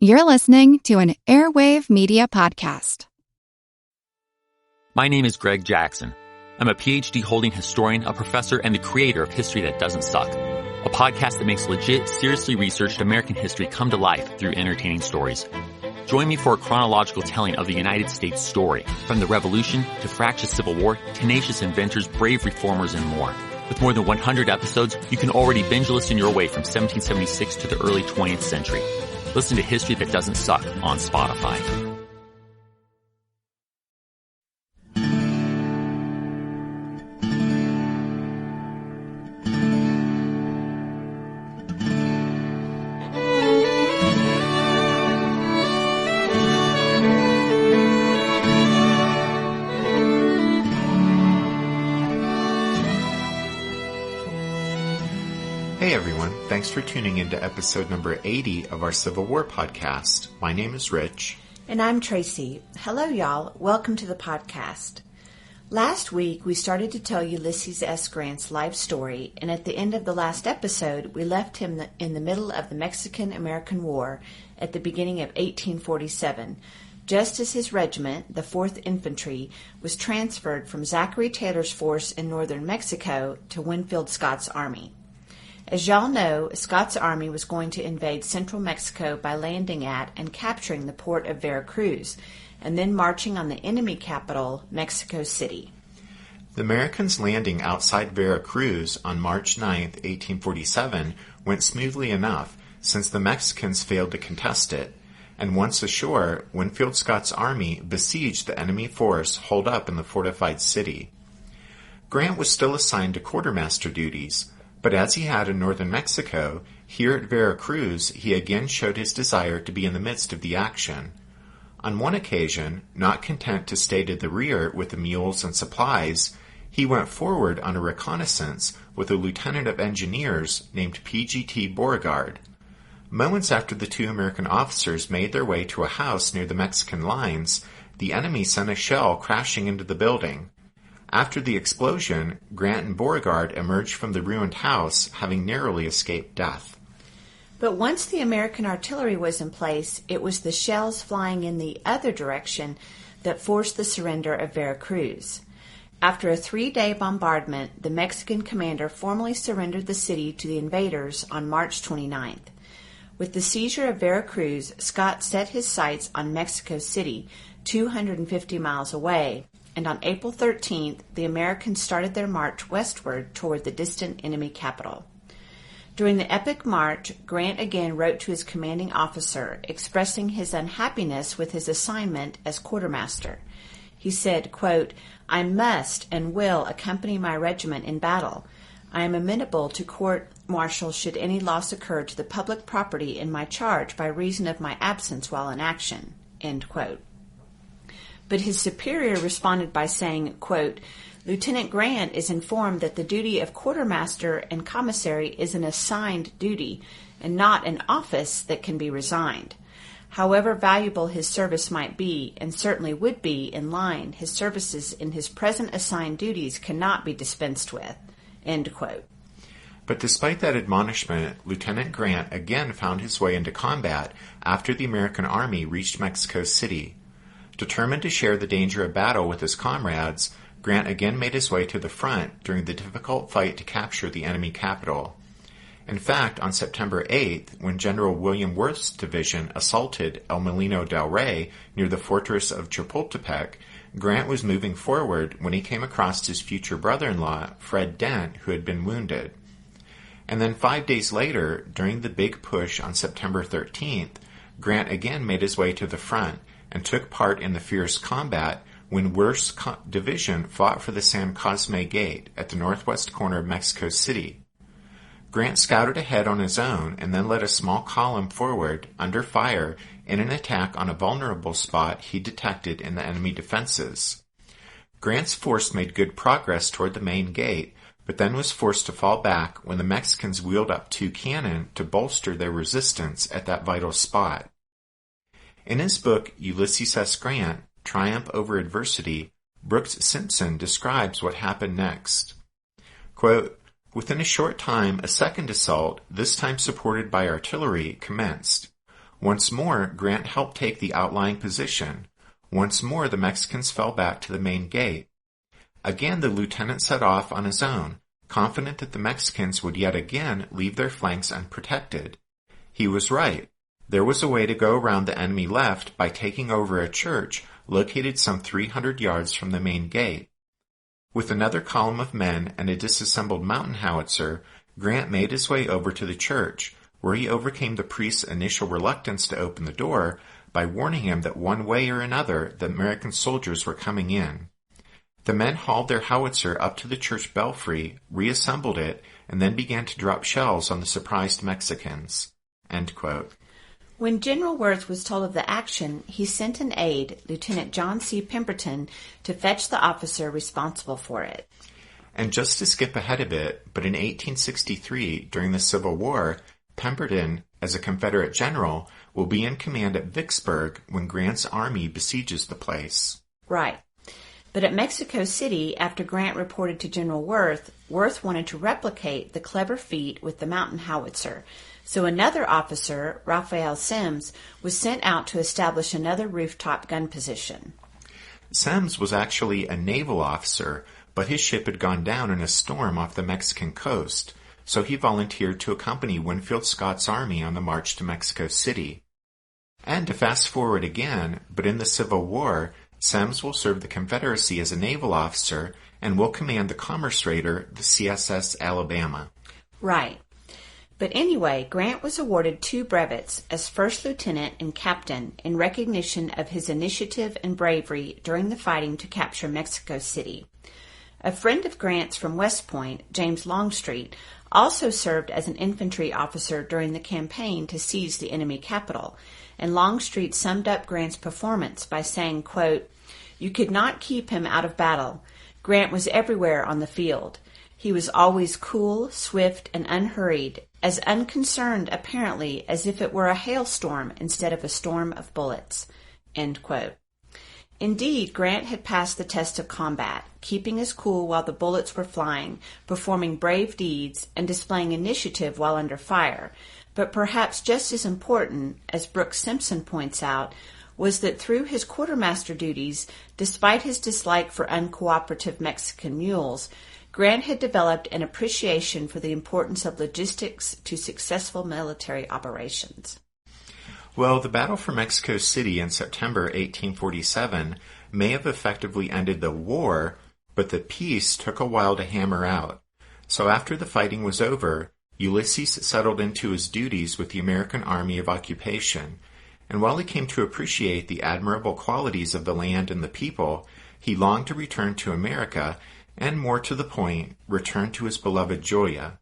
You're listening to an Airwave Media Podcast. My name is Greg Jackson. I'm a PhD-holding historian, a professor, and the creator of History That Doesn't Suck, a podcast that makes legit, seriously researched American history come to life through entertaining stories. Join me for a chronological telling of the United States story, from the Revolution to fractious Civil War, tenacious inventors, brave reformers, and more. With more than 100 episodes, you can already binge listen your way from 1776 to the early 20th century. Listen to History That Doesn't Suck on Spotify. Hey everyone, thanks for tuning into episode number 80 of our Civil War podcast. My name is Rich. And I'm Tracy. Hello y'all, welcome to the podcast. Last week we started to tell Ulysses S. Grant's life story, and at the end of the last episode we left him in the middle of the Mexican-American War at the beginning of 1847, just as his regiment, the 4th Infantry, was transferred from Zachary Taylor's force in northern Mexico to Winfield Scott's army. As y'all know, Scott's army was going to invade central Mexico by landing at and capturing the port of Veracruz, and then marching on the enemy capital, Mexico City. The Americans landing outside Veracruz on March 9, 1847, went smoothly enough since the Mexicans failed to contest it, and once ashore, Winfield Scott's army besieged the enemy force holed up in the fortified city. Grant was still assigned to quartermaster duties, but as he had in northern Mexico, here at Veracruz he again showed his desire to be in the midst of the action. On one occasion, not content to stay to the rear with the mules and supplies, he went forward on a reconnaissance with a lieutenant of engineers named P.G.T. Beauregard. Moments after the two American officers made their way to a house near the Mexican lines, the enemy sent a shell crashing into the building. After the explosion, Grant and Beauregard emerged from the ruined house, having narrowly escaped death. But once the American artillery was in place, it was the shells flying in the other direction that forced the surrender of Veracruz. After a 3-day bombardment, the Mexican commander formally surrendered the city to the invaders on March 29th. With the seizure of Veracruz, Scott set his sights on Mexico City, 250 miles away, and on April 13th, the Americans started their march westward toward the distant enemy capital. During the epic march, Grant again wrote to his commanding officer, expressing his unhappiness with his assignment as quartermaster. He said, quote, "I must and will accompany my regiment in battle. I am amenable to court-martial should any loss occur to the public property in my charge by reason of my absence while in action." End quote. But his superior responded by saying, quote, "Lieutenant Grant is informed that the duty of quartermaster and commissary is an assigned duty and not an office that can be resigned. However valuable his service might be, and certainly would be in line, his services in his present assigned duties cannot be dispensed with." End quote. But despite that admonishment, Lieutenant Grant again found his way into combat after the American army reached Mexico City. Determined to share the danger of battle with his comrades, Grant again made his way to the front during the difficult fight to capture the enemy capital. In fact, on September 8th, when General William Worth's division assaulted El Molino del Rey near the fortress of Chapultepec, Grant was moving forward when he came across his future brother-in-law, Fred Dent, who had been wounded. And then 5 days later, during the big push on September 13th, Grant again made his way to the front and took part in the fierce combat when Worth's division fought for the San Cosme Gate at the northwest corner of Mexico City. Grant scouted ahead on his own and then led a small column forward, under fire, in an attack on a vulnerable spot he detected in the enemy defenses. Grant's force made good progress toward the main gate, but then was forced to fall back when the Mexicans wheeled up 2 cannon to bolster their resistance at that vital spot. In his book, Ulysses S. Grant, Triumph Over Adversity, Brooks Simpson describes what happened next. Quote, "Within a short time, a second assault, this time supported by artillery, commenced. Once more, Grant helped take the outlying position. Once more, the Mexicans fell back to the main gate. Again, the lieutenant set off on his own, confident that the Mexicans would yet again leave their flanks unprotected. He was right. There was a way to go around the enemy left by taking over a church located some 300 yards from the main gate. With another column of men and a disassembled mountain howitzer, Grant made his way over to the church, where he overcame the priest's initial reluctance to open the door by warning him that one way or another the American soldiers were coming in. The men hauled their howitzer up to the church belfry, reassembled it, and then began to drop shells on the surprised Mexicans." End quote. When General Worth was told of the action, he sent an aide, Lieutenant John C. Pemberton, to fetch the officer responsible for it. And just to skip ahead a bit, but in 1863, during the Civil War, Pemberton, as a Confederate general, will be in command at Vicksburg when Grant's army besieges the place. Right. But at Mexico City, after Grant reported to General Worth, Worth wanted to replicate the clever feat with the mountain howitzer. So another officer, Raphael Semmes, was sent out to establish another rooftop gun position. Semmes was actually a naval officer, but his ship had gone down in a storm off the Mexican coast, so he volunteered to accompany Winfield Scott's army on the march to Mexico City. And to fast forward again, but in the Civil War, Semmes will serve the Confederacy as a naval officer and will command the commerce raider, the CSS Alabama. Right. But anyway, Grant was awarded 2 brevets as first lieutenant and captain in recognition of his initiative and bravery during the fighting to capture Mexico City. A friend of Grant's from West Point, James Longstreet, also served as an infantry officer during the campaign to seize the enemy capital, and Longstreet summed up Grant's performance by saying, quote, "You could not keep him out of battle. Grant was everywhere on the field. He was always cool, swift, and unhurried, as unconcerned apparently as if it were a hailstorm instead of a storm of bullets." End quote. Indeed, Grant had passed the test of combat, keeping his cool while the bullets were flying, performing brave deeds, and displaying initiative while under fire. But perhaps just as important, as Brooks Simpson points out, was that through his quartermaster duties, despite his dislike for uncooperative Mexican mules, Grant had developed an appreciation for the importance of logistics to successful military operations. Well, the battle for Mexico City in September 1847 may have effectively ended the war, but the peace took a while to hammer out. So after the fighting was over, Ulysses settled into his duties with the American Army of Occupation, and while he came to appreciate the admirable qualities of the land and the people, he longed to return to America, and more to the point, return to his beloved Julia.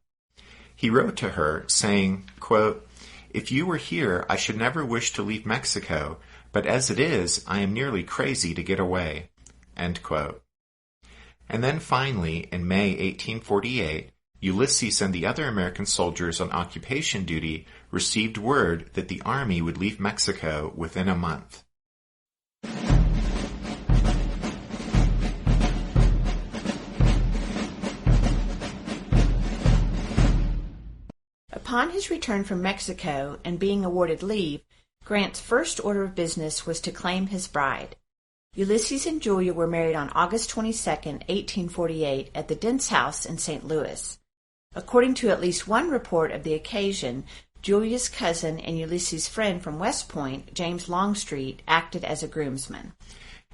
He wrote to her, saying, quote, "If you were here, I should never wish to leave Mexico, but as it is, I am nearly crazy to get away." End quote. And then finally, in May 1848, Ulysses and the other American soldiers on occupation duty received word that the army would leave Mexico within a month. Upon his return from Mexico and being awarded leave, Grant's first order of business was to claim his bride. Ulysses and Julia were married on August 22, 1848, at the Dents House in St. Louis. According to at least one report of the occasion, Julia's cousin and Ulysses' friend from West Point, James Longstreet, acted as a groomsman.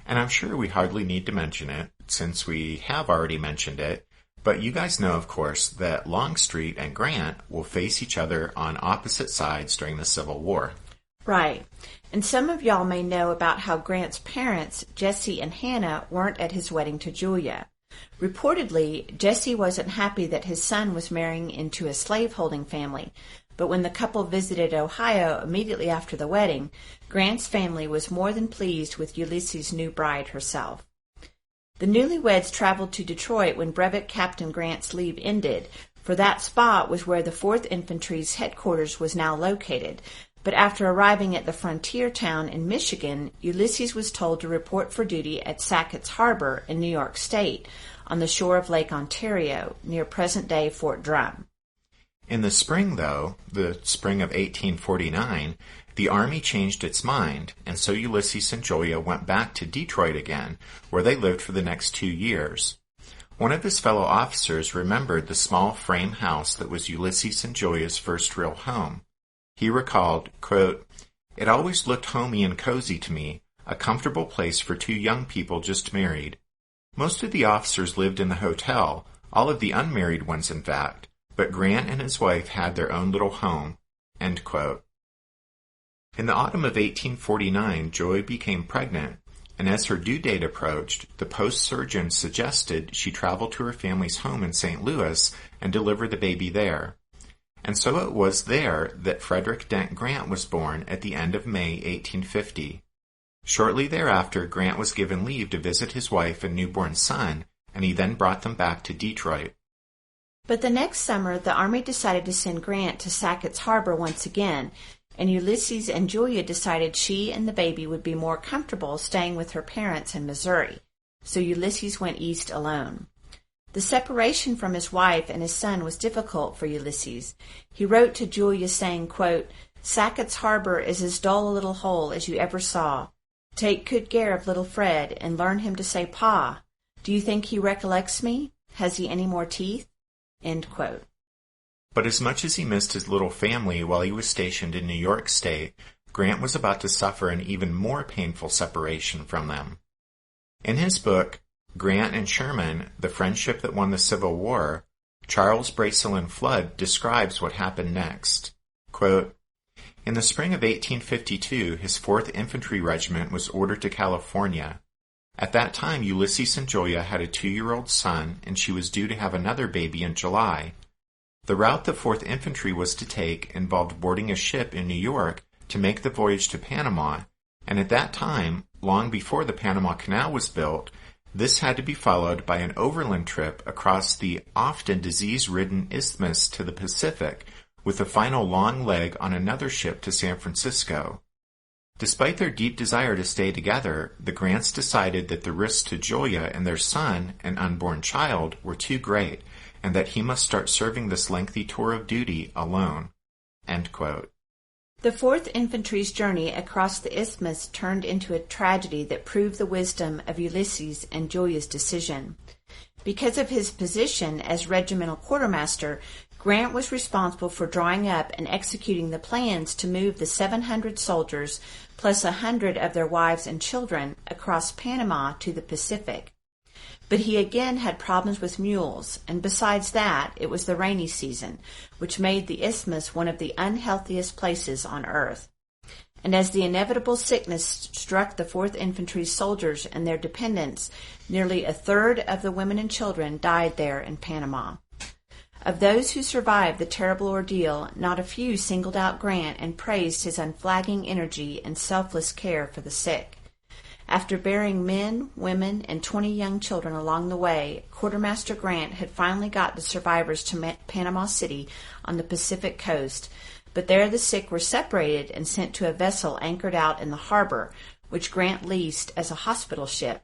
And I'm sure we hardly need to mention it, since we have already mentioned it, but you guys know, of course, that Longstreet and Grant will face each other on opposite sides during the Civil War. Right. And some of y'all may know about how Grant's parents, Jesse and Hannah, weren't at his wedding to Julia. Reportedly, Jesse wasn't happy that his son was marrying into a slaveholding family, but when the couple visited Ohio immediately after the wedding, Grant's family was more than pleased with Ulysses' new bride herself. The newlyweds traveled to Detroit when Brevet Captain Grant's leave ended, for that spot was where the 4th Infantry's headquarters was now located. But after arriving at the frontier town in Michigan, Ulysses was told to report for duty at Sackett's Harbor in New York State, on the shore of Lake Ontario, near present-day Fort Drum. In the spring, though, the spring of 1849, The Army changed its mind, and so Ulysses and Julia went back to Detroit again, where they lived for the next 2 years. One of his fellow officers remembered the small frame house that was Ulysses and Julia's first real home. He recalled, quote, "It always looked homey and cozy to me, a comfortable place for 2 young people just married. Most of the officers lived in the hotel, all of the unmarried ones in fact, but Grant and his wife had their own little home." End quote. In the autumn of 1849, Joy became pregnant, and as her due date approached, the post-surgeon suggested she travel to her family's home in St. Louis and deliver the baby there. And so it was there that Frederick Dent Grant was born at the end of May 1850. Shortly thereafter, Grant was given leave to visit his wife and newborn son, and he then brought them back to Detroit. But the next summer, the Army decided to send Grant to Sackett's Harbor once again, and Ulysses and Julia decided she and the baby would be more comfortable staying with her parents in Missouri, so Ulysses went east alone. The separation from his wife and his son was difficult for Ulysses. He wrote to Julia saying, quote, "Sackett's Harbor is as dull a little hole as you ever saw. Take good care of little Fred and learn him to say Pa. Do you think he recollects me? Has he any more teeth?" End quote. But as much as he missed his little family while he was stationed in New York State, Grant was about to suffer an even more painful separation from them. In his book, Grant and Sherman, The Friendship That Won the Civil War, Charles Bracelin Flood describes what happened next. Quote, "In the spring of 1852, his 4th Infantry Regiment was ordered to California. At that time, Ulysses and Julia had a 2-year-old son, and she was due to have another baby in July. The route the 4th Infantry was to take involved boarding a ship in New York to make the voyage to Panama, and at that time, long before the Panama Canal was built, this had to be followed by an overland trip across the often disease-ridden isthmus to the Pacific, with a final long leg on another ship to San Francisco. Despite their deep desire to stay together, the Grants decided that the risks to Julia and their son, an unborn child, were too great, and that he must start serving this lengthy tour of duty alone." End quote. The 4th Infantry's journey across the isthmus turned into a tragedy that proved the wisdom of Ulysses and Julia's decision. Because of his position as regimental quartermaster, Grant was responsible for drawing up and executing the plans to move the 700 soldiers plus 100 of their wives and children across Panama to the Pacific. But he again had problems with mules, and besides that, it was the rainy season, which made the isthmus one of the unhealthiest places on earth. And as the inevitable sickness struck the 4th Infantry soldiers and their dependents, nearly a third of the women and children died there in Panama. Of those who survived the terrible ordeal, not a few singled out Grant and praised his unflagging energy and selfless care for the sick. After burying men, women, and 20 young children along the way, Quartermaster Grant had finally got the survivors to Panama City on the Pacific coast, but there the sick were separated and sent to a vessel anchored out in the harbor, which Grant leased as a hospital ship.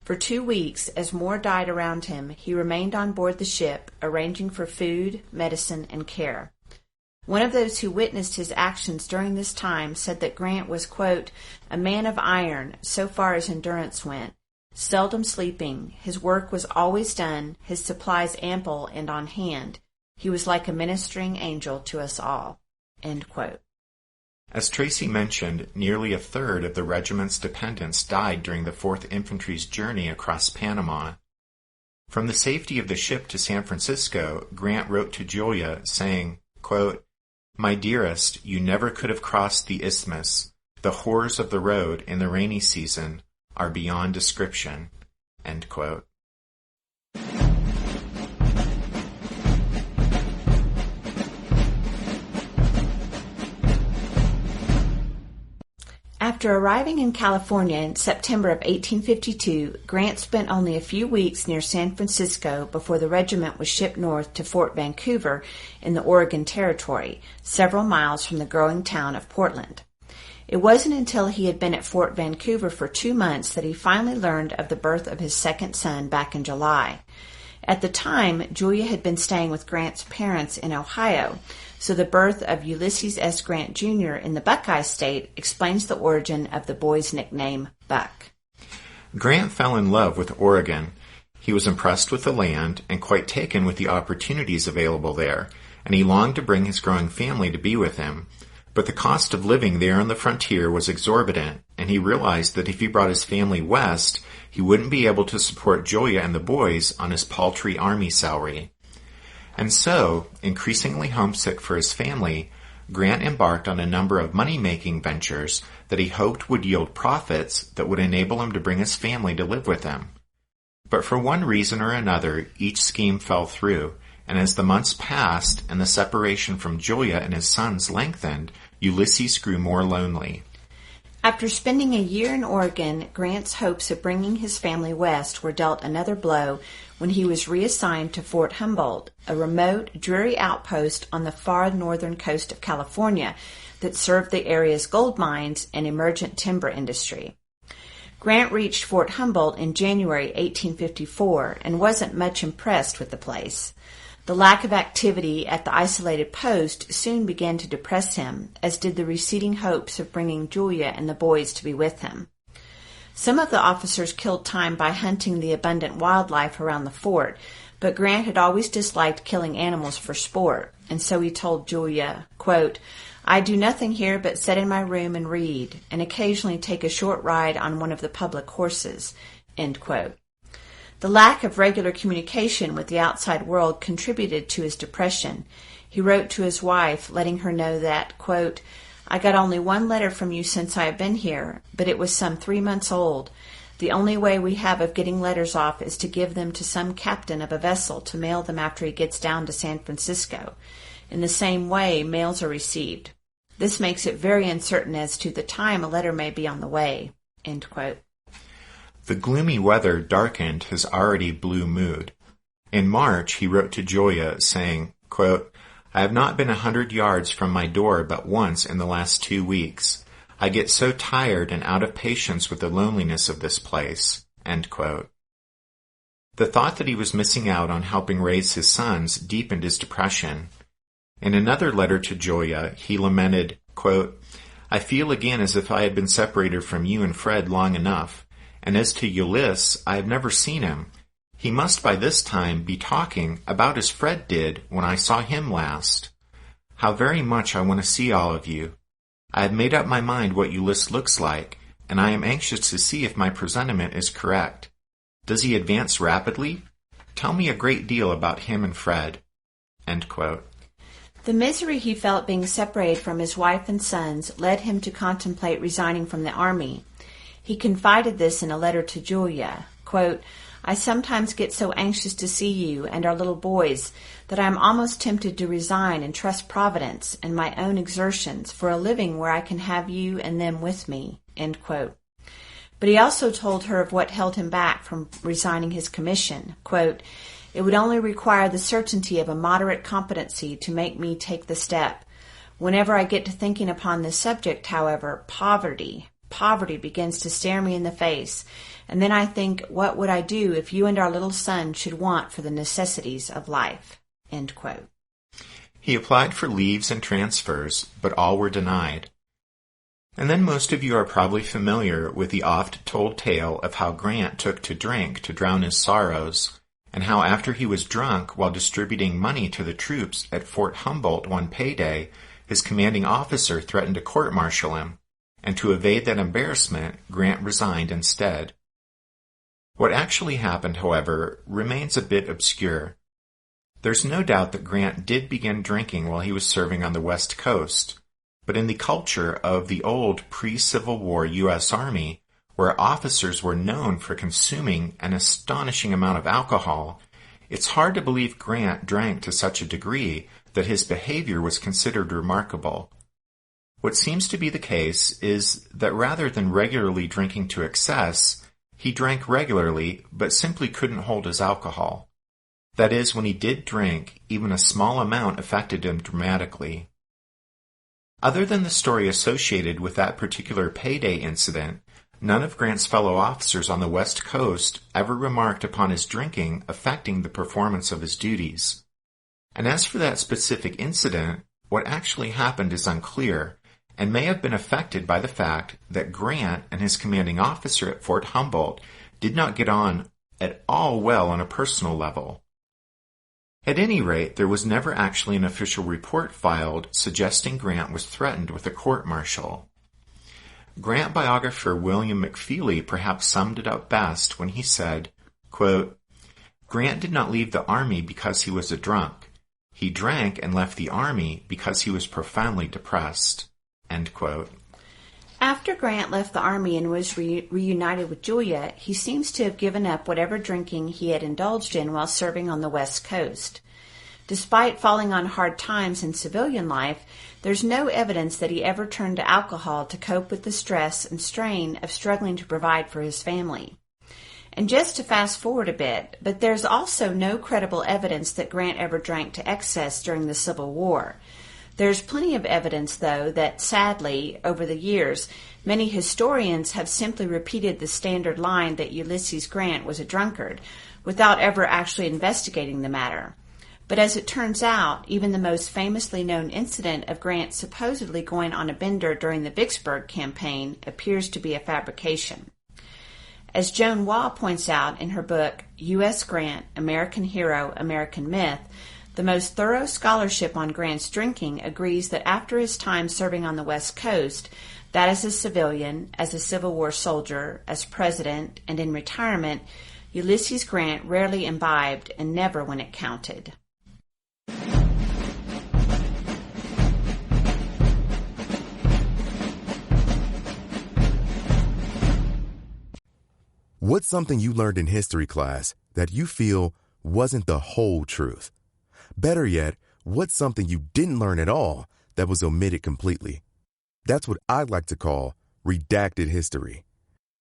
For 2 weeks, as more died around him, he remained on board the ship, arranging for food, medicine, and care. One of those who witnessed his actions during this time said that Grant was, quote, "a man of iron so far as endurance went, seldom sleeping, his work was always done, his supplies ample and on hand. He was like a ministering angel to us all." End quote. As Tracy mentioned, nearly a third of the regiment's dependents died during the 4th Infantry's journey across Panama. From the safety of the ship to San Francisco, Grant wrote to Julia saying, quote, "My dearest, you never could have crossed the isthmus. The horrors of the road in the rainy season are beyond description." End quote. After arriving in California in September of 1852, Grant spent only a few weeks near San Francisco before the regiment was shipped north to Fort Vancouver in the Oregon Territory, several miles from the growing town of Portland. It wasn't until he had been at Fort Vancouver for 2 months that he finally learned of the birth of his second son back in July. At the time, Julia had been staying with Grant's parents in Ohio, so the birth of Ulysses S. Grant Jr. in the Buckeye State explains the origin of the boy's nickname, Buck. Grant fell in love with Oregon. He was impressed with the land and quite taken with the opportunities available there, and he longed to bring his growing family to be with him. But the cost of living there on the frontier was exorbitant, and he realized that if he brought his family west, he wouldn't be able to support Julia and the boys on his paltry army salary. And so, increasingly homesick for his family, Grant embarked on a number of money-making ventures that he hoped would yield profits that would enable him to bring his family to live with him. But for one reason or another, each scheme fell through, and as the months passed and the separation from Julia and his sons lengthened, Ulysses grew more lonely. After spending a year in Oregon, Grant's hopes of bringing his family west were dealt another blow when he was reassigned to Fort Humboldt, a remote, dreary outpost on the far northern coast of California that served the area's gold mines and emergent timber industry. Grant reached Fort Humboldt in January 1854 and wasn't much impressed with the place. The lack of activity at the isolated post soon began to depress him, as did the receding hopes of bringing Julia and the boys to be with him. Some of the officers killed time by hunting the abundant wildlife around the fort, but Grant had always disliked killing animals for sport, and so he told Julia, quote, "I do nothing here but sit in my room and read, and occasionally take a short ride on one of the public horses," end quote. The lack of regular communication with the outside world contributed to his depression. He wrote to his wife, letting her know that, quote, "I got only one letter from you since I have been here, but it was some 3 months old. The only way we have of getting letters off is to give them to some captain of a vessel to mail them after he gets down to San Francisco. In the same way, mails are received. This makes it very uncertain as to the time a letter may be on the way," end quote. The gloomy weather darkened his already blue mood. In March, he wrote to Julia saying, quote, "I have not been 100 yards from my door but once in the last 2 weeks. I get so tired and out of patience with the loneliness of this place," end quote. The thought that he was missing out on helping raise his sons deepened his depression. In another letter to Julia, he lamented, quote, "I feel again as if I had been separated from you and Fred long enough. And as to Ulysses, I have never seen him. He must by this time be talking about as Fred did when I saw him last. How very much I want to see all of you. I have made up my mind what Ulysses looks like, and I am anxious to see if my presentiment is correct. Does he advance rapidly? Tell me a great deal about him and Fred," end quote. The misery he felt being separated from his wife and sons led him to contemplate resigning from the army. He confided this in a letter to Julia, quote, "I sometimes get so anxious to see you and our little boys that I am almost tempted to resign and trust Providence and my own exertions for a living where I can have you and them with me," end quote. But he also told her of what held him back from resigning his commission, quote, "It would only require the certainty of a moderate competency to make me take the step. Whenever I get to thinking upon this subject, however, poverty begins to stare me in the face, and then I think, what would I do if you and our little son should want for the necessities of life," end quote. He applied for leaves and transfers, but all were denied. And then most of you are probably familiar with the oft-told tale of how Grant took to drink to drown his sorrows, and how after he was drunk while distributing money to the troops at Fort Humboldt one payday, his commanding officer threatened to court-martial him, and to evade that embarrassment, Grant resigned instead. What actually happened, however, remains a bit obscure. There's no doubt that Grant did begin drinking while he was serving on the West Coast, but in the culture of the old pre-Civil War U.S. Army, where officers were known for consuming an astonishing amount of alcohol, it's hard to believe Grant drank to such a degree that his behavior was considered remarkable. What seems to be the case is that rather than regularly drinking to excess, he drank regularly but simply couldn't hold his alcohol. That is, when he did drink, even a small amount affected him dramatically. Other than the story associated with that particular payday incident, none of Grant's fellow officers on the West Coast ever remarked upon his drinking affecting the performance of his duties. And as for that specific incident, what actually happened is unclear, and may have been affected by the fact that Grant and his commanding officer at Fort Humboldt did not get on at all well on a personal level. At any rate, there was never actually an official report filed suggesting Grant was threatened with a court-martial. Grant biographer William McFeely perhaps summed it up best when he said, quote, "Grant did not leave the Army because he was a drunk. He drank and left the Army because he was profoundly depressed." End quote. After Grant left the Army and was reunited with Julia, he seems to have given up whatever drinking he had indulged in while serving on the West Coast. Despite falling on hard times in civilian life, there's no evidence that he ever turned to alcohol to cope with the stress and strain of struggling to provide for his family. And just to fast forward a bit, but there's also no credible evidence that Grant ever drank to excess during the Civil War. There's plenty of evidence, though, that sadly, over the years, many historians have simply repeated the standard line that Ulysses Grant was a drunkard, without ever actually investigating the matter. But as it turns out, even the most famously known incident of Grant supposedly going on a bender during the Vicksburg campaign appears to be a fabrication. As Joan Waugh points out in her book, U.S. Grant, American Hero, American Myth, the most thorough scholarship on Grant's drinking agrees that after his time serving on the West Coast, that as a civilian, as a Civil War soldier, as president, and in retirement, Ulysses Grant rarely imbibed and never when it counted. What's something you learned in history class that you feel wasn't the whole truth? Better yet, what's something you didn't learn at all that was omitted completely? That's what I'd like to call redacted history.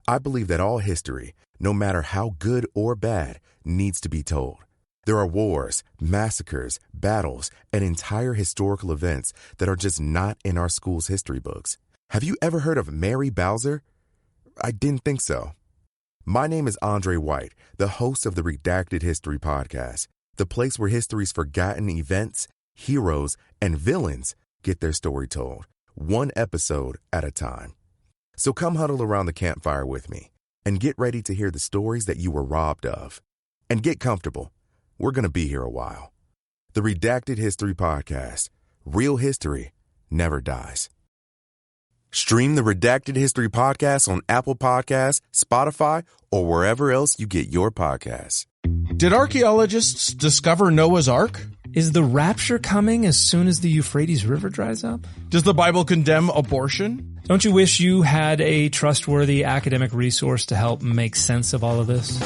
I believe that all history, no matter how good or bad, needs to be told. There are wars, massacres, battles, and entire historical events that are just not in our school's history books. Have you ever heard of Mary Bowser? I didn't think so. My name is Andre White, the host of the Redacted History Podcast, the place where history's forgotten events, heroes, and villains get their story told, one episode at a time. So come huddle around the campfire with me and get ready to hear the stories that you were robbed of. And get comfortable. We're going to be here a while. The Redacted History Podcast. Real history never dies. Stream the Redacted History Podcast on Apple Podcasts, Spotify, or wherever else you get your podcasts. Did archaeologists discover Noah's Ark? Is the rapture coming as soon as the Euphrates River dries up? Does the Bible condemn abortion? Don't you wish you had a trustworthy academic resource to help make sense of all of this?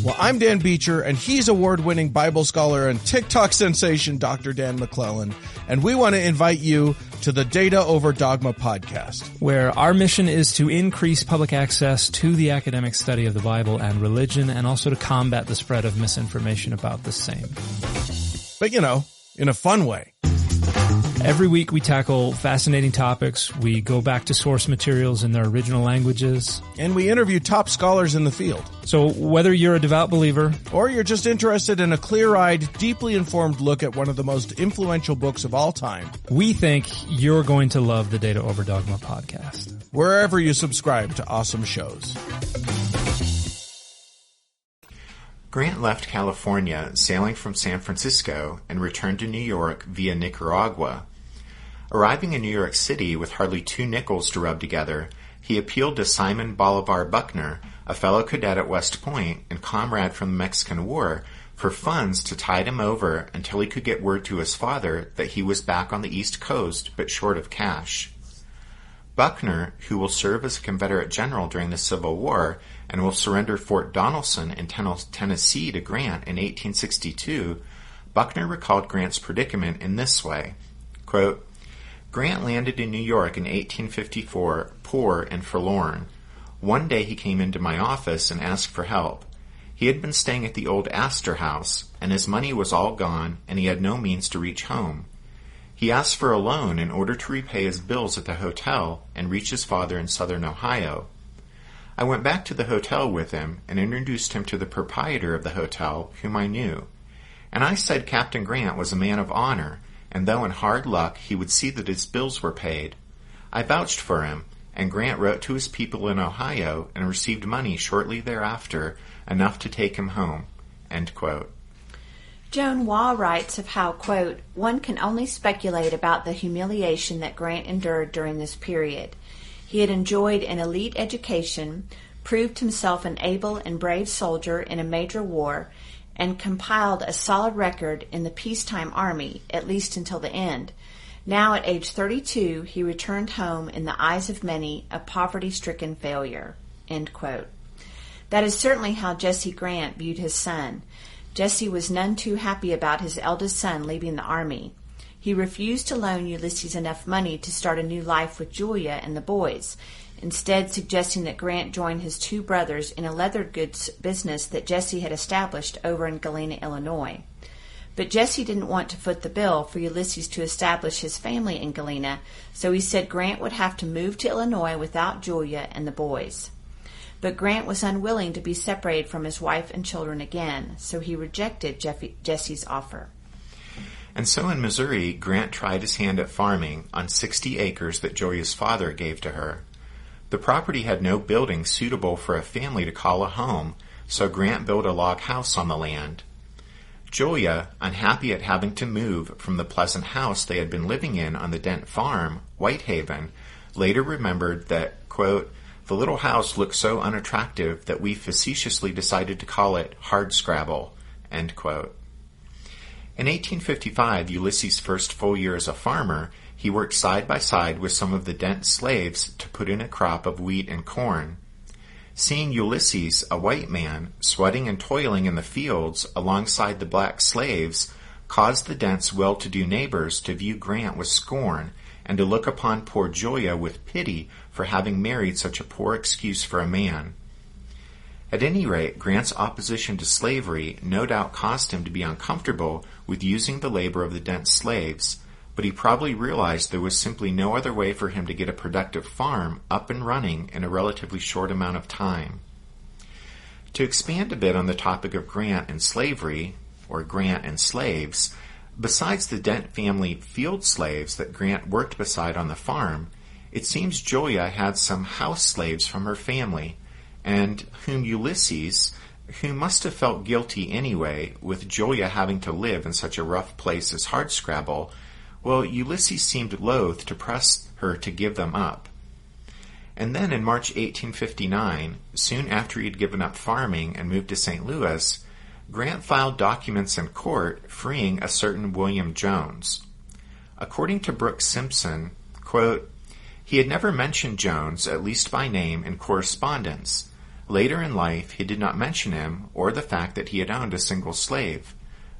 Well, I'm Dan Beecher, and he's award-winning Bible scholar and TikTok sensation Dr. Dan McClellan, and we want to invite you to the Data Over Dogma podcast, where our mission is to increase public access to the academic study of the Bible and religion, and also to combat the spread of misinformation about the same. But, in a fun way. Every week we tackle fascinating topics, we go back to source materials in their original languages, and we interview top scholars in the field. So whether you're a devout believer, or you're just interested in a clear-eyed, deeply informed look at one of the most influential books of all time, we think you're going to love the Data Over Dogma podcast, wherever you subscribe to awesome shows. Grant left California sailing from San Francisco and returned to New York via Nicaragua. Arriving in New York City with hardly 2 nickels to rub together, he appealed to Simon Bolivar Buckner, a fellow cadet at West Point and comrade from the Mexican War, for funds to tide him over until he could get word to his father that he was back on the East Coast but short of cash. Buckner, who will serve as a Confederate general during the Civil War and will surrender Fort Donelson in Tennessee to Grant in 1862, Buckner recalled Grant's predicament in this way, quote, "Grant landed in New York in 1854, poor and forlorn. One day he came into my office and asked for help. He had been staying at the old Astor House, and his money was all gone, and he had no means to reach home. He asked for a loan in order to repay his bills at the hotel and reach his father in southern Ohio. I went back to the hotel with him and introduced him to the proprietor of the hotel, whom I knew. And I said Captain Grant was a man of honor, and though in hard luck he would see that his bills were paid. I vouched for him, and Grant wrote to his people in Ohio and received money shortly thereafter, enough to take him home." End quote. Joan Waugh writes of how, quote, "one can only speculate about the humiliation that Grant endured during this period. He had enjoyed an elite education, proved himself an able and brave soldier in a major war, and compiled a solid record in the peacetime army, at least until the end. Now at age 32, he returned home in the eyes of many a poverty-stricken failure." End quote. That is certainly how Jesse Grant viewed his son. Jesse was none too happy about his eldest son leaving the army. He refused to loan Ulysses enough money to start a new life with Julia and the boys, instead suggesting that Grant join his two brothers in a leather goods business that Jesse had established over in Galena, Illinois. But Jesse didn't want to foot the bill for Ulysses to establish his family in Galena, so he said Grant would have to move to Illinois without Julia and the boys. But Grant was unwilling to be separated from his wife and children again, so he rejected Jesse's offer. And so in Missouri, Grant tried his hand at farming on 60 acres that Julia's father gave to her. The property had no building suitable for a family to call a home, so Grant built a log house on the land. Julia, unhappy at having to move from the pleasant house they had been living in on the Dent farm, Whitehaven, later remembered that, quote, "the little house looked so unattractive that we facetiously decided to call it Hardscrabble," end quote. In 1855, Ulysses' first full year as a farmer, he worked side by side with some of the Dent slaves to put in a crop of wheat and corn. Seeing Ulysses, a white man, sweating and toiling in the fields alongside the black slaves, caused the Dent's well-to-do neighbors to view Grant with scorn and to look upon poor Julia with pity for having married such a poor excuse for a man. At any rate, Grant's opposition to slavery no doubt caused him to be uncomfortable with using the labor of the Dent slaves, but he probably realized there was simply no other way for him to get a productive farm up and running in a relatively short amount of time. To expand a bit on the topic of Grant and slavery, or Grant and slaves, besides the Dent family field slaves that Grant worked beside on the farm, it seems Julia had some house slaves from her family, and whom Ulysses, who must have felt guilty anyway, with Julia having to live in such a rough place as Hardscrabble, well, Ulysses seemed loath to press her to give them up. And then in March 1859, soon after he had given up farming and moved to St. Louis, Grant filed documents in court freeing a certain William Jones. According to Brooks Simpson, quote, "he had never mentioned Jones, at least by name, in correspondence. Later in life, he did not mention him or the fact that he had owned a single slave.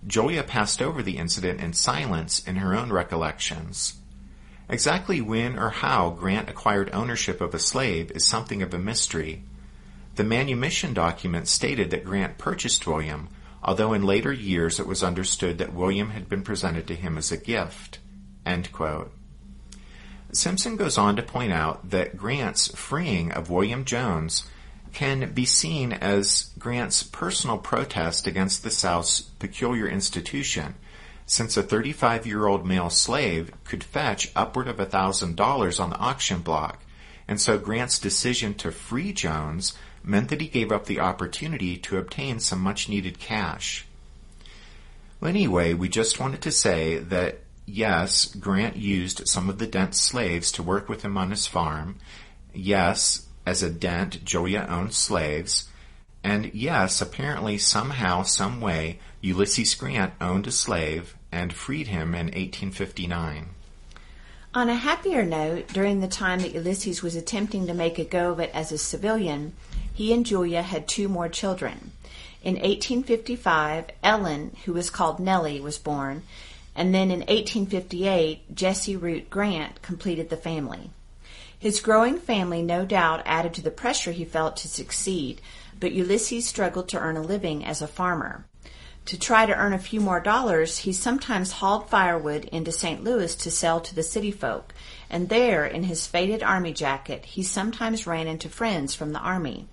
Julia passed over the incident in silence in her own recollections. Exactly when or how Grant acquired ownership of a slave is something of a mystery. The manumission document stated that Grant purchased William, although in later years it was understood that William had been presented to him as a gift." End quote. Simpson goes on to point out that Grant's freeing of William Jones can be seen as Grant's personal protest against the South's peculiar institution, since a 35-year-old male slave could fetch upward of $1,000 on the auction block, and so Grant's decision to free Jones meant that he gave up the opportunity to obtain some much-needed cash. Well, anyway, we just wanted to say that, yes, Grant used some of the Dent slaves to work with him on his farm. Yes, as a Dent, Julia owned slaves. And yes, apparently somehow, some way, Ulysses Grant owned a slave and freed him in 1859. On a happier note, during the time that Ulysses was attempting to make a go of it as a civilian, he and Julia had 2 more children. In 1855, Ellen, who was called Nellie, was born, and then in 1858, Jesse Root Grant completed the family. His growing family no doubt added to the pressure he felt to succeed, but Ulysses struggled to earn a living as a farmer. To try to earn a few more dollars, he sometimes hauled firewood into St. Louis to sell to the city folk, and there, in his faded army jacket, he sometimes ran into friends from the army.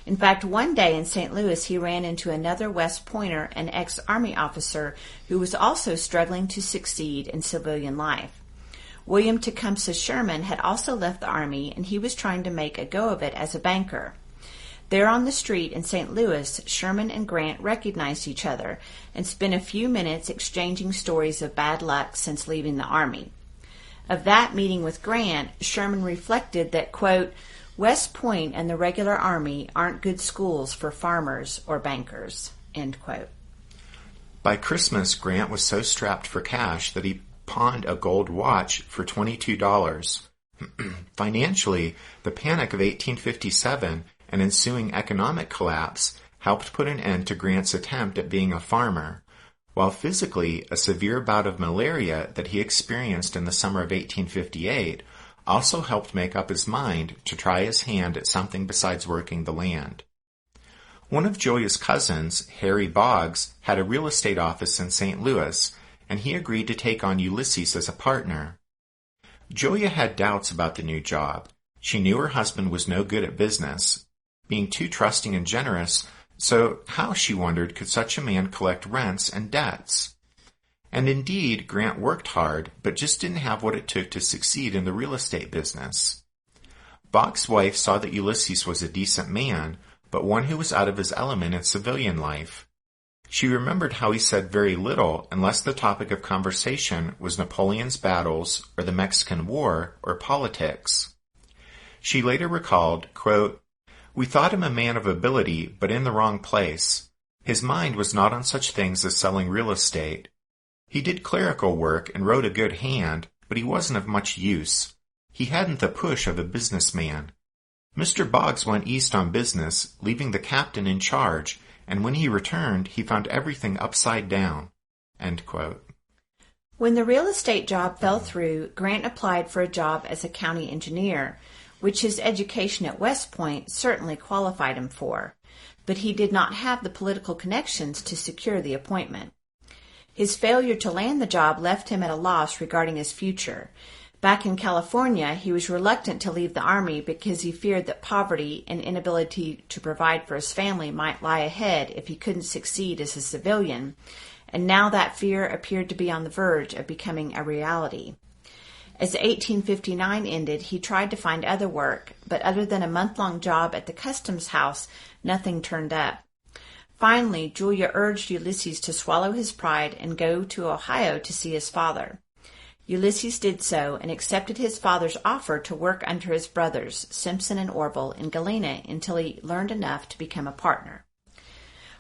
In fact, one day in St. Louis, he ran into another West Pointer, an ex-Army officer who was also struggling to succeed in civilian life. William Tecumseh Sherman had also left the Army, and he was trying to make a go of it as a banker. There on the street in St. Louis, Sherman and Grant recognized each other and spent a few minutes exchanging stories of bad luck since leaving the Army. Of that meeting with Grant, Sherman reflected that, quote, West Point and the regular Army aren't good schools for farmers or bankers, end quote. By Christmas, Grant was so strapped for cash that he pawned a gold watch for $22. Financially, the Panic of 1857 and ensuing economic collapse helped put an end to Grant's attempt at being a farmer, while physically a severe bout of malaria that he experienced in the summer of 1858 also helped make up his mind to try his hand at something besides working the land. One of Julia's cousins, Harry Boggs, had a real estate office in St. Louis, and he agreed to take on Ulysses as a partner. Julia had doubts about the new job. She knew her husband was no good at business, being too trusting and generous, so how, she wondered, could such a man collect rents and debts? And indeed, Grant worked hard, but just didn't have what it took to succeed in the real estate business. Boggs' wife saw that Ulysses was a decent man, but one who was out of his element in civilian life. She remembered how he said very little unless the topic of conversation was Napoleon's battles or the Mexican War or politics. She later recalled, quote, We thought him a man of ability, but in the wrong place. His mind was not on such things as selling real estate. He did clerical work and wrote a good hand, but he wasn't of much use. He hadn't the push of a businessman. Mr. Boggs went east on business, leaving the captain in charge, and when he returned, he found everything upside down. End quote. When the real estate job fell through, Grant applied for a job as a county engineer, which his education at West Point certainly qualified him for, but he did not have the political connections to secure the appointment. His failure to land the job left him at a loss regarding his future. Back in California, he was reluctant to leave the Army because he feared that poverty and inability to provide for his family might lie ahead if he couldn't succeed as a civilian, and now that fear appeared to be on the verge of becoming a reality. As 1859 ended, he tried to find other work, but other than a month-long job at the customs house, nothing turned up. Finally, Julia urged Ulysses to swallow his pride and go to Ohio to see his father. Ulysses did so and accepted his father's offer to work under his brothers, Simpson and Orville, in Galena until he learned enough to become a partner.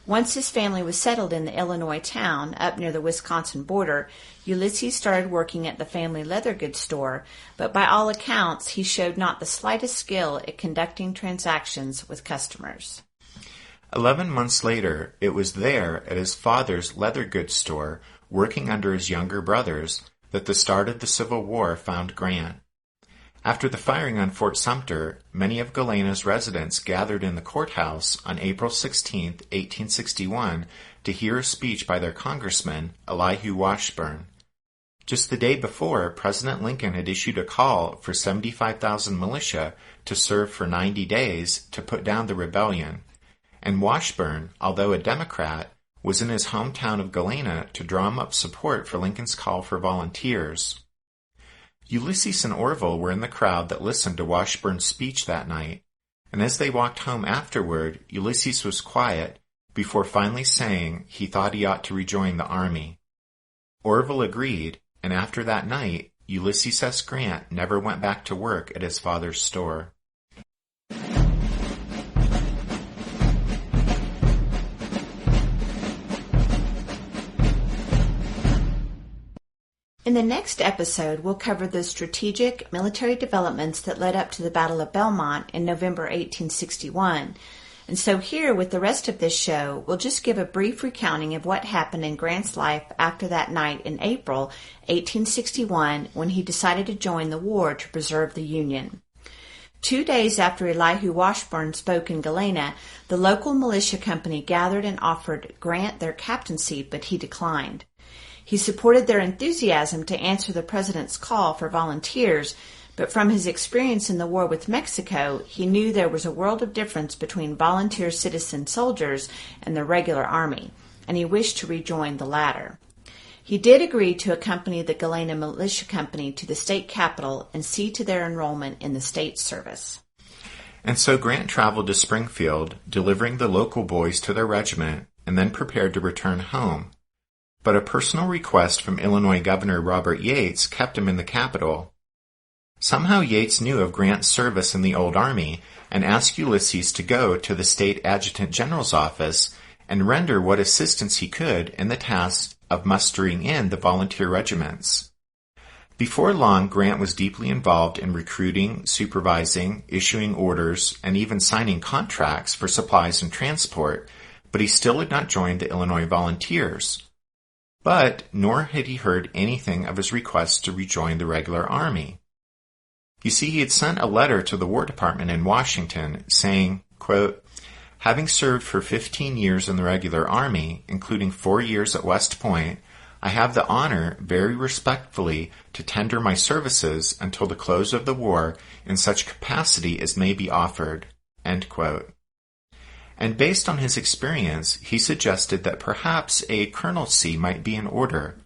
Once his family was settled in the Illinois town up near the Wisconsin border, Ulysses started working at the family leather goods store, but by all accounts he showed not the slightest skill at conducting transactions with customers. 11 months later, it was there at his father's leather goods store, working under his younger brothers, that the start of the Civil War found Grant. After the firing on Fort Sumter, many of Galena's residents gathered in the courthouse on April 16, 1861, to hear a speech by their congressman, Elihu Washburn. Just the day before, President Lincoln had issued a call for 75,000 militia to serve for 90 days to put down the rebellion, and Washburn, although a Democrat, was in his hometown of Galena to drum up support for Lincoln's call for volunteers. Ulysses and Orville were in the crowd that listened to Washburn's speech that night, and as they walked home afterward, Ulysses was quiet before finally saying he thought he ought to rejoin the army. Orville agreed, and after that night, Ulysses S. Grant never went back to work at his father's store. In the next episode, we'll cover the strategic military developments that led up to the Battle of Belmont in November 1861. And so here, with the rest of this show, we'll just give a brief recounting of what happened in Grant's life after that night in April 1861 when he decided to join the war to preserve the Union. 2 days after Elihu Washburn spoke in Galena, the local militia company gathered and offered Grant their captaincy, but he declined. He supported their enthusiasm to answer the president's call for volunteers, but from his experience in the war with Mexico, he knew there was a world of difference between volunteer citizen soldiers and the regular army, and he wished to rejoin the latter. He did agree to accompany the Galena Militia Company to the state capitol and see to their enrollment in the state service. And so Grant traveled to Springfield, delivering the local boys to their regiment, and then prepared to return home. But a personal request from Illinois Governor Robert Yates kept him in the capital. Somehow Yates knew of Grant's service in the old army and asked Ulysses to go to the state adjutant general's office and render what assistance he could in the task of mustering in the volunteer regiments. Before long, Grant was deeply involved in recruiting, supervising, issuing orders, and even signing contracts for supplies and transport, but he still had not joined the Illinois Volunteers. But nor had he heard anything of his request to rejoin the regular army. You see, he had sent a letter to the War Department in Washington saying, quote, "Having served for 15 years in the regular army, including 4 years at West Point, I have the honor, very respectfully, to tender my services until the close of the war in such capacity as may be offered." End quote. And based on his experience, he suggested that perhaps a colonelcy might be in order.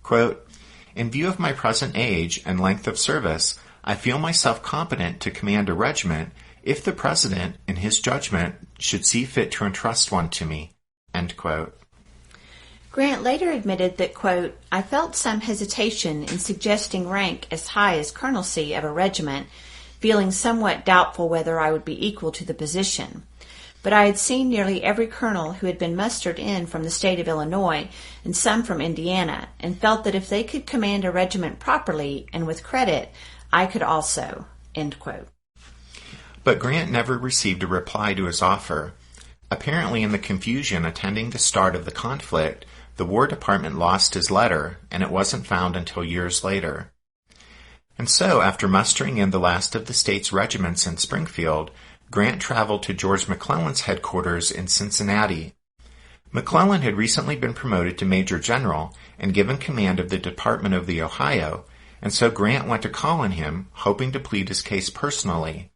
Quote, "In view of my present age and length of service, I feel myself competent to command a regiment if the President, in his judgment, should see fit to entrust one to me." End quote. Grant later admitted that, quote, "I felt some hesitation in suggesting rank as high as colonelcy of a regiment, feeling somewhat doubtful whether I would be equal to the position. But I had seen nearly every colonel who had been mustered in from the state of Illinois and some from Indiana, and felt that if they could command a regiment properly and with credit, I could also." End quote. But Grant never received a reply to his offer. Apparently, in the confusion attending the start of the conflict, the War Department lost his letter, and it wasn't found until years later. And so, after mustering in the last of the state's regiments in Springfield, Grant traveled to George McClellan's headquarters in Cincinnati. McClellan had recently been promoted to Major General and given command of the Department of the Ohio, and so Grant went to call on him, hoping to plead his case personally.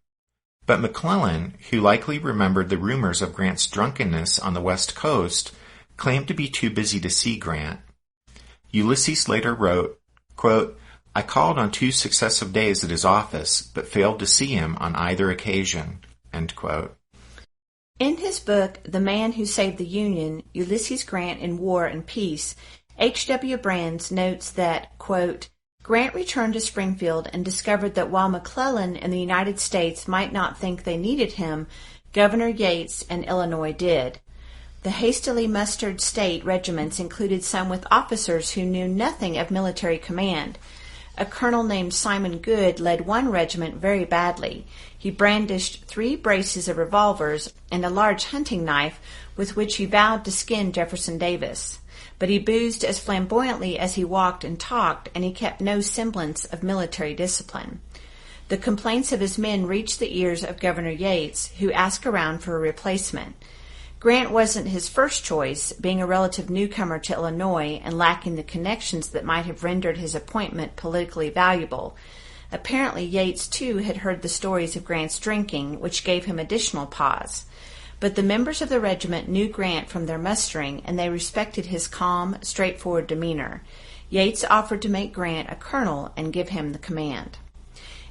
But McClellan, who likely remembered the rumors of Grant's drunkenness on the West Coast, claimed to be too busy to see Grant. Ulysses later wrote, quote, "I called on 2 successive days at his office, but failed to see him on either occasion." End quote. In his book, The Man Who Saved the Union, Ulysses Grant in War and Peace, H.W. Brands notes that, quote, "Grant returned to Springfield and discovered that while McClellan and the United States might not think they needed him, Governor Yates and Illinois did. The hastily mustered state regiments included some with officers who knew nothing of military command. A colonel named Simon Good led one regiment very badly. He brandished 3 braces of revolvers and a large hunting knife with which he vowed to skin Jefferson Davis. But he boozed as flamboyantly as he walked and talked, and he kept no semblance of military discipline. The complaints of his men reached the ears of Governor Yates, who asked around for a replacement. Grant wasn't his first choice, being a relative newcomer to Illinois and lacking the connections that might have rendered his appointment politically valuable. Apparently Yates, too, had heard the stories of Grant's drinking, which gave him additional pause. But the members of the regiment knew Grant from their mustering, and they respected his calm, straightforward demeanor. Yates offered to make Grant a colonel and give him the command.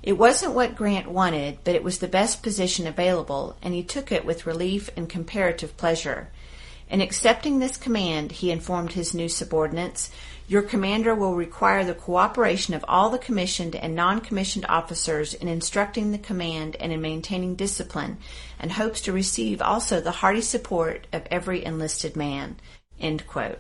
It wasn't what Grant wanted, but it was the best position available, and he took it with relief and comparative pleasure. In accepting this command, he informed his new subordinates, "Your commander will require the cooperation of all the commissioned and non-commissioned officers in instructing the command and in maintaining discipline, and hopes to receive also the hearty support of every enlisted man." End quote.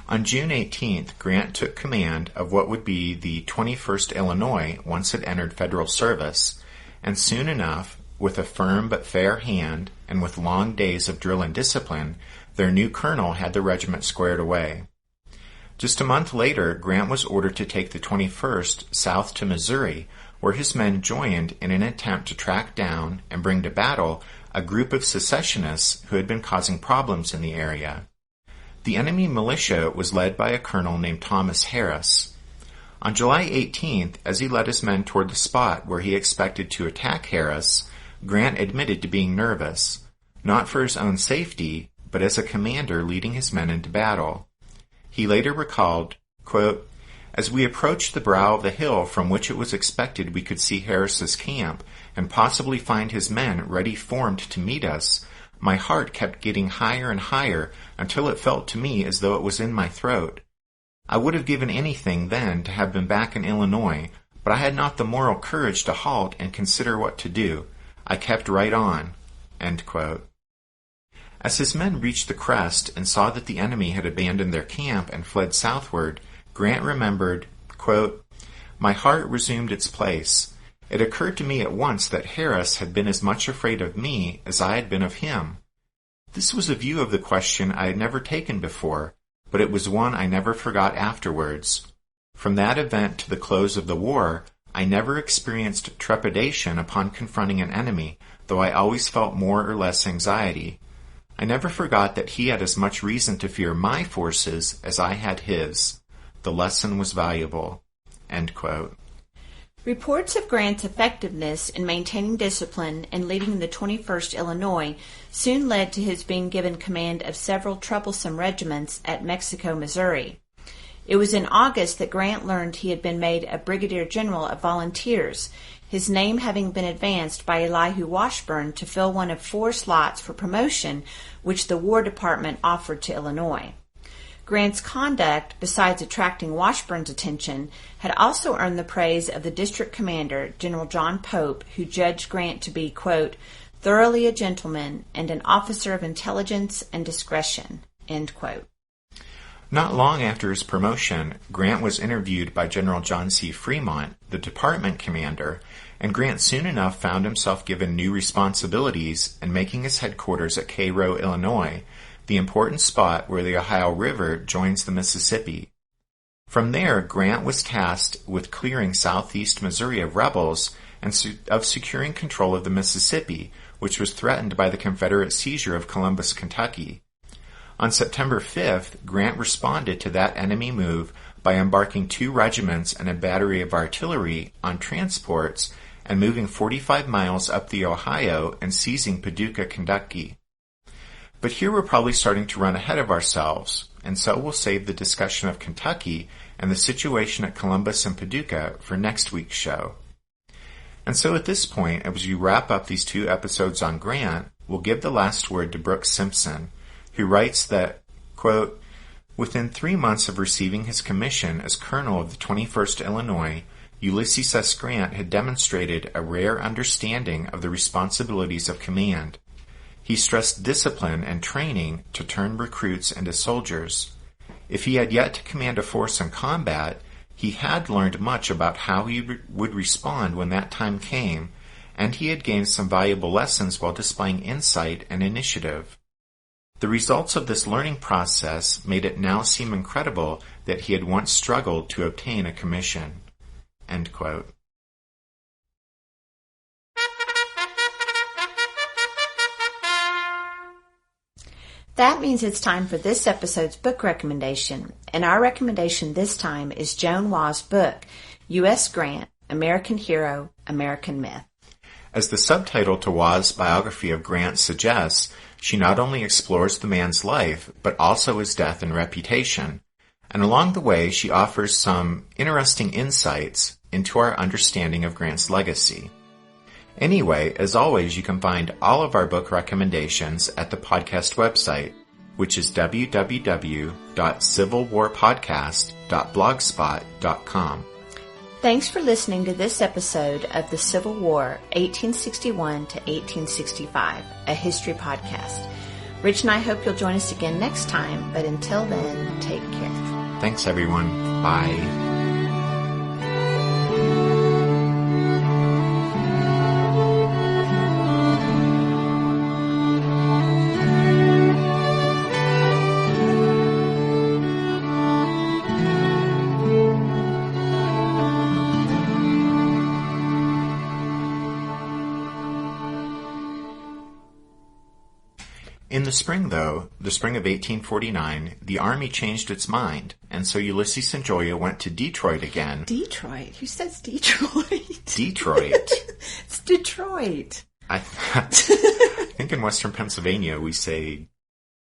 On June 18th, Grant took command of what would be the 21st Illinois once it entered federal service, and soon enough, with a firm but fair hand and with long days of drill and discipline, their new colonel had the regiment squared away. Just a month later, Grant was ordered to take the 21st south to Missouri, where his men joined in an attempt to track down and bring to battle a group of secessionists who had been causing problems in the area. The enemy militia was led by a colonel named Thomas Harris. On July 18th, as he led his men toward the spot where he expected to attack Harris, Grant admitted to being nervous, not for his own safety, but as a commander leading his men into battle. He later recalled, quote, "As we approached the brow of the hill from which it was expected we could see Harris's camp and possibly find his men ready formed to meet us, my heart kept getting higher and higher until it felt to me as though it was in my throat. I would have given anything then to have been back in Illinois, but I had not the moral courage to halt and consider what to do. I kept right on." End quote. As his men reached the crest and saw that the enemy had abandoned their camp and fled southward, Grant remembered, quote, "My heart resumed its place. It occurred to me at once that Harris had been as much afraid of me as I had been of him. This was a view of the question I had never taken before, but it was one I never forgot afterwards. From that event to the close of the war, I never experienced trepidation upon confronting an enemy, though I always felt more or less anxiety. I never forgot that he had as much reason to fear my forces as I had his. The lesson was valuable." End quote. Reports of Grant's effectiveness in maintaining discipline and leading the 21st Illinois soon led to his being given command of several troublesome regiments at Mexico, Missouri. It was in August that Grant learned he had been made a brigadier general of volunteers, his name having been advanced by Elihu Washburn to fill one of 4 slots for promotion which the War Department offered to Illinois. Grant's conduct, besides attracting Washburn's attention, had also earned the praise of the district commander, General John Pope, who judged Grant to be, quote, "thoroughly a gentleman and an officer of intelligence and discretion." End quote. Not long after his promotion, Grant was interviewed by General John C. Fremont, the department commander, and Grant soon enough found himself given new responsibilities and making his headquarters at Cairo, Illinois, the important spot where the Ohio River joins the Mississippi. From there, Grant was tasked with clearing southeast Missouri of rebels and of securing control of the Mississippi, which was threatened by the Confederate seizure of Columbus, Kentucky. On September 5th, Grant responded to that enemy move by embarking 2 regiments and a battery of artillery on transports and moving 45 miles up the Ohio and seizing Paducah, Kentucky. But here we're probably starting to run ahead of ourselves, and so we'll save the discussion of Kentucky and the situation at Columbus and Paducah for next week's show. And so at this point, as we wrap up these 2 episodes on Grant, we'll give the last word to Brooks Simpson, who writes that, quote, "Within 3 months of receiving his commission as colonel of the 21st Illinois, Ulysses S. Grant had demonstrated a rare understanding of the responsibilities of command. He stressed discipline and training to turn recruits into soldiers. If he had yet to command a force in combat, he had learned much about how he would respond when that time came, and he had gained some valuable lessons while displaying insight and initiative. The results of this learning process made it now seem incredible that he had once struggled to obtain a commission." End quote. That means it's time for this episode's book recommendation, and our recommendation this time is Joan Waugh's book, U.S. Grant, American Hero, American Myth. As the subtitle to Waugh's biography of Grant suggests, she not only explores the man's life, but also his death and reputation. And along the way, she offers some interesting insights into our understanding of Grant's legacy. Anyway, as always, you can find all of our book recommendations at the podcast website, which is www.civilwarpodcast.blogspot.com. Thanks for listening to this episode of The Civil War, 1861 to 1865, a history podcast. Rich and I hope you'll join us again next time, but until then, take care. Thanks, everyone. Bye. In the spring, though, the spring of 1849, the Army changed its mind, and so Ulysses and Julia went to Detroit again. Detroit? Who says Detroit? Detroit. It's Detroit. I think in western Pennsylvania we say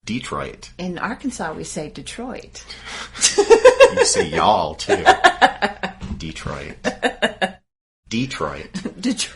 Detroit. In Arkansas we say Detroit. You say y'all, too. Detroit. Detroit. Detroit.